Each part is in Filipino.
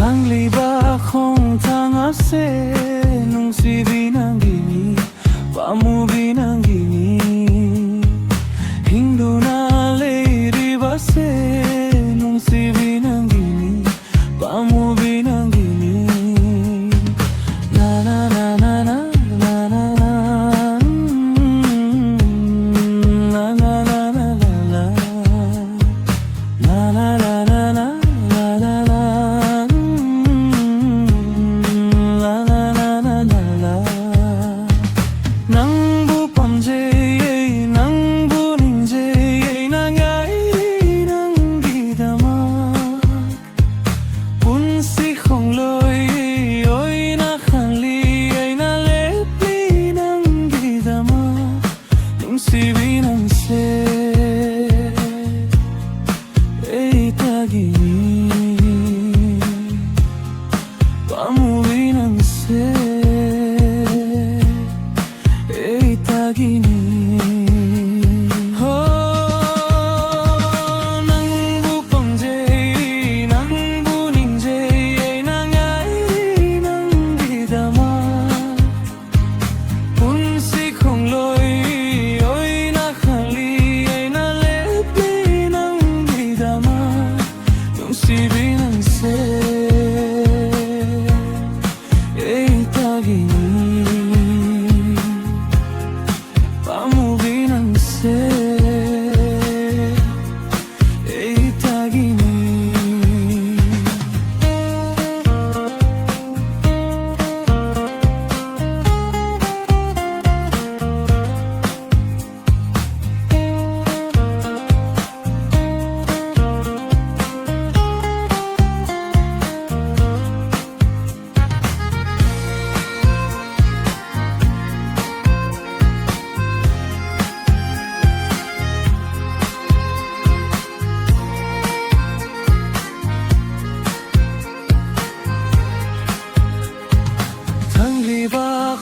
Ang liba kong tangase nung si binanggini pamu binanggini Hindu na lady base nung si binanggini pamu binanggini na na na na na na na na na na na na na na na na si binanse ay tagini pamu binanse ay tagini si binanse ay tagini pamu binanse ay tagini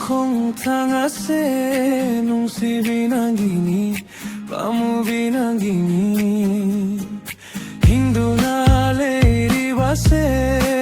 Kung tangase nung si binanggini pamu binanggini Hindu na lady base